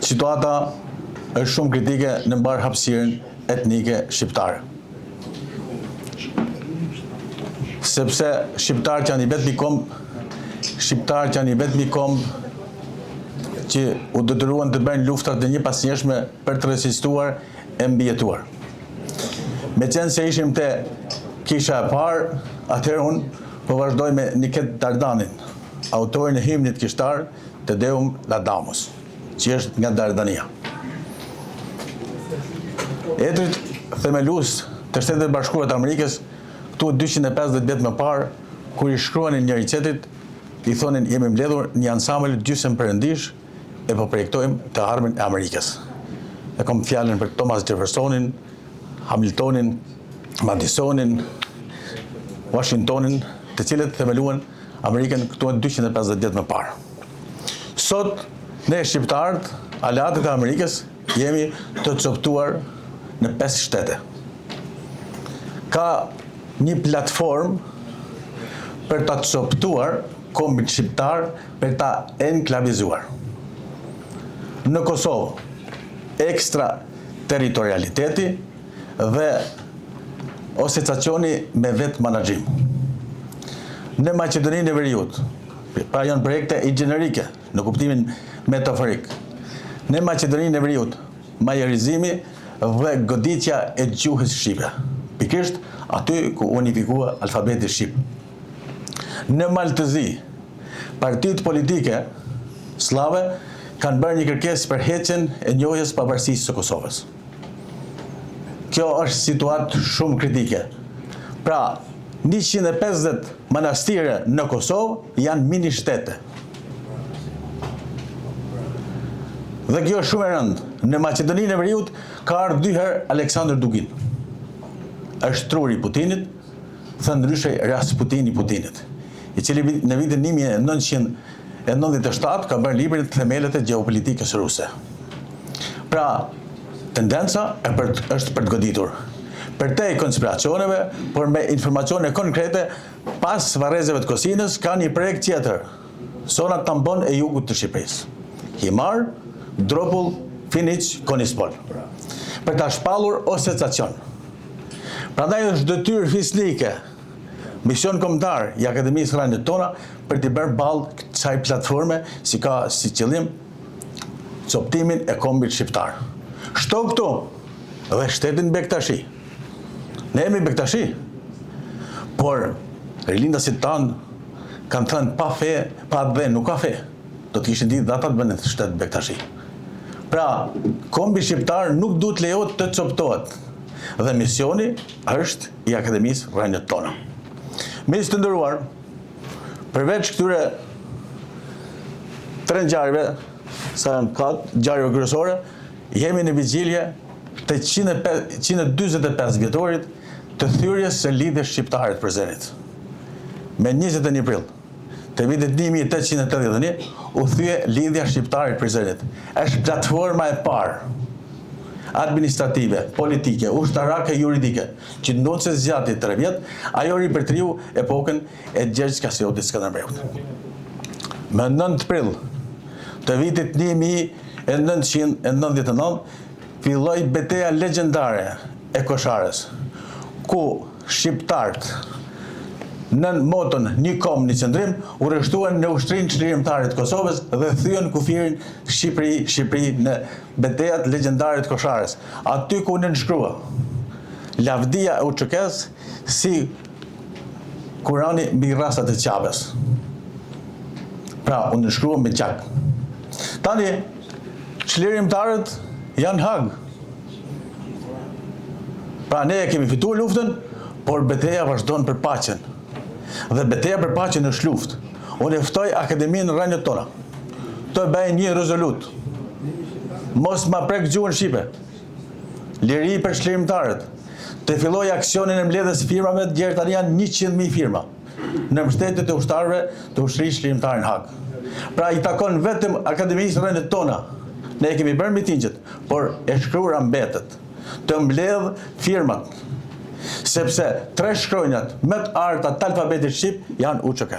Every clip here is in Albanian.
Situata është shumë kritike në mbar hapësirën etnike shqiptare. Sepse shqiptarët janë i vetmi komb që u detyruan të bëjnë luftrat e një pasnjëshme për të rezistuar e mbijetuar. Meqense se ishim te kisha e parë, atëherë unë po vazhdoj me Niket Dardanin, autorin e himnit kishtar Te Deum Laudamus, që është nga Dardania. Etrit themelues të Shtetet Bashkuara të Amerikës, këtu 250 vjet më parë, kur i shkruanin njëri tjetrit, i thonin jemi mbledhur një ansambël gjysmë perëndish e po projektojmë të ardhmen e Amerikës. E kam fjalën për Thomas Jeffersonin, Hamiltonin, Madisonin, Washingtonin, të cilët themeluan Amerikën këtu 250 vjet më parë. Sot, ne shqiptarët, aleatët e Amerikës, jemi të coptuar në 5 shtete. Ka një platformë për ta coptuar kombin shqiptar, për ta enklavizuar. Në Kosovë, ekstra territorialiteti dhe oseciacioni me vetë menaxhim. Në Maqedoninë e Veriut, pra janë projekte inxhinerike në kuptimin metaforik. Në Maqedoninë e Veriut, majorizimi dhe goditja e gjuhës shqipe. Pikërisht aty ku unifikua alfabeti shqip. Në Maltëzi, partitë politike slave kanë bërë një kërkesë për heqjen e njohjes pavarësisë së Kosovës. Kjo është situatë shumë kritike. Pra, 150 manastire në Kosovë janë mini shtete. Dhe kjo është shumë e rëndë. Në Maqedoninë e Veriut ka ardhur 2 herë Aleksandr Dugin. Është truri i Putinit, thënë ndryshe Rasputini i Putinit, i cili në vitin 1997 ka bërë librin Themelët e gjeopolitikës ruse. Pra, tendenca është për të goditur. Për te konspiracioneve, por me informacione konkrete, pas varrezeve të Kosinës, ka një projekt tjetër, zona tampon e jugut të Shqipërisë. Himar, Dropull, Finiq, Konispol. Për ta shpallur oseciacion. Prandaj është detyrë fisnike, mision kombëtar i Akademisë Rënjët Tona për të bërë ballë kësaj platforme si ka si qëllim coptimin e kombit shqiptar. Shto këtu dhe shtetin Bektashi. Ne jemi Bektashi, por rilindasit tanë kanë thënë pa fe, pa dhe nuk ka fe. Do të kishin ditë datat bënë shtet Bektashi. Pra, kombi shqiptar nuk duhet lejohet të coptohet. Dhe misioni është i Akademisë Rënjët Tona. Miq të nderuar, përveç këtyre 3 ngjarjeve, sa janë 4 ngjarjeve kryesore, jemi në vigjilje të 145 vjetorit të thyrjes së lidhjes shqiptare të Prizrenit. Me 21 prill të vitit 1881 u thye lidhja shqiptare të Prizrenit. Është platforma e parë administrative, politike, ushtarake, juridike, që ndonë se zgjati 3 vjet, ajo ripërtriu epokën e Gjergj Kasiotit Skënderbeut. Me 9 prill të vitit 1999 filloi betejë legjendare e Kosharës, ku shqiptarët në moton një kom një qëndrim u rreshtuan në ushtrinë çlirimtare të Kosovës dhe thyen kufirin Shqipëri në betejat legjendare të Kosharës, aty ku nënshkrua lavdia e UÇK-s si Kurani mbi rasat e Çavës. Pra, u nënshkrua me gjak. Tani çlirimtarët janë Hag. Pra, ne kemi fituar luftën, por betejë vazhdon për paqen. Dhe betejë për paqen është luftë. Unë e ftoj Akademinë Rënjët Tona të bëjë një rezolut. Mos ma prek gjuhën shqipe. Liri për çlirimtarët. Të filloj aksionin e mbledhjes firmave, deri tani janë 100.000 firma në mbështetje të ushtarëve të ushtrisë çlirimtare në Hag. Pra i takon vetëm Akademisë Rënjët Tona. Ne kemi bërë mitingjet, por e shkruara mbetet të mbledh firmat, sepse 3 shkronjat më të arta të alfabetit shqip janë UÇK.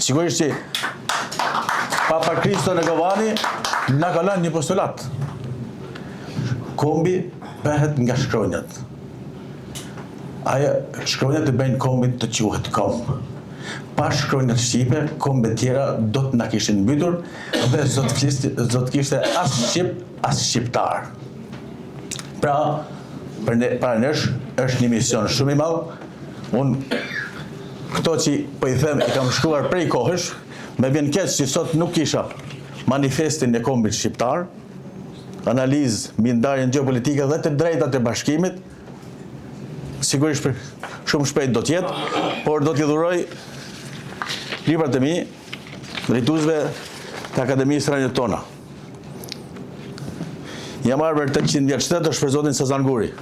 Sigurisht që Papa Kristo në Govani na ka lënë një postulat. Kombi bëhet nga shkronjat. Aja shkronjat të bëjnë kombin të quhet komb. Pa shkronjat shqipe, kombe tjera do të na kishin mbytur dhe zot kishte as shqip, as shqiptar. Pra, para nesh është një mision shumë i madh. Unë këto që po i them i kam shkruar prej kohësh, me vjen keq që sot nuk kisha manifestin e kombit shqiptar, analizë mbi ndarjen gjeopolitike dhe të drejtat e bashkimit. Sigurisht shumë shpejt do të jetë, por do t'i dhuroj librat e mi drejtuesve të Akademisë Rënjët Tona. Jam arber 800 vjeç shtetësh për zotin Sazan Guri.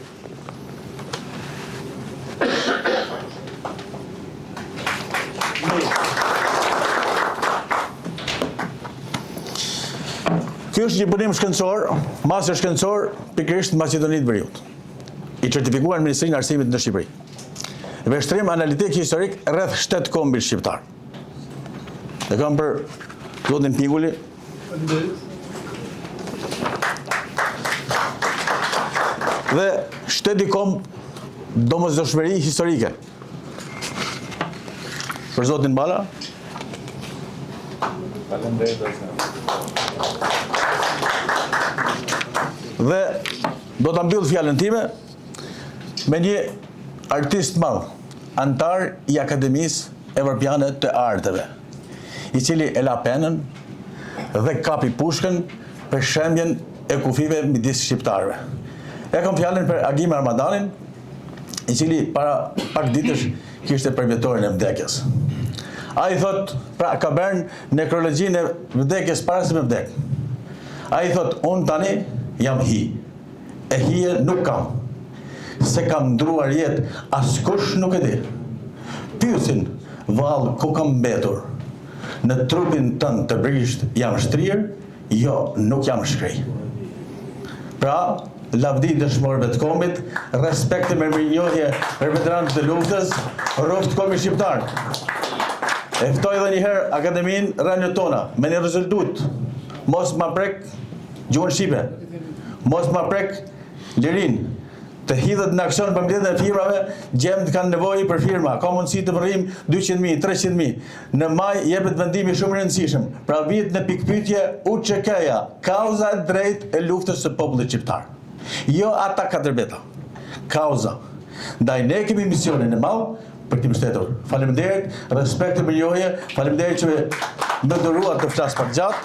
Ky është një punim shkencor, masë shkencor, pikërisht në Maqedoninë të Veriut, i certifikuar në Ministrinë e Arsimit në Shqipëri. Vështrim analitik historik rreth 7 kombit shqiptar. E kam për zotin Pingulli. Dhe 7 komb domosdoshmëri historike. Për zotin Bala. Dhe do ta mbyll fjalën time me një artist madh, antar i Akademisë Evropiane të Arteve, i cili e la penën dhe kapi pushkën për shembjen e kufive midis shqiptarëve. E kam fjalën për Agim Armadanin, i cili para pak ditësh kishte përvjetorin e vdekjes. Ai thot, pra ka bërë nekrologjinë e vdekjes para se me vdek. Ai thot, unë tani jam hi. E hije nuk kam. Se kam ndruar jetë, askush nuk e di. Pyesin, vallë ku kam mbetur. Në trupin tënd të brisht jam shtrirë, jo, nuk jam shkrej. Pra, lavdi dëshmorëve të kombit, respekt e mirënjohje për veteranët e luftës, rroft kombi shqiptar. E ftoj edhe një herë Akademinë Rënjët Tona, me një rezultat. Mos ma prek gjuhën shqipe. Mos ma prek lirin. Të hidhet në aksion për mbledhjen e firmave, gjemt kanë nevojë për firma, ka mundësi të vërrim 200.000, 300.000. Në maj jepet vendimi shumë i rëndësishëm. Pra vihet në pikpyetje UÇK-ja, kauza e drejtë e luftës së popullit shqiptar. Jo ata katërbeta. Kauza. Ndaj ne kemi misionin e madh për këtë mbështetur. Faleminderit, respekt e mirënjohje, faleminderit që më dëruat të flas pak gjatë.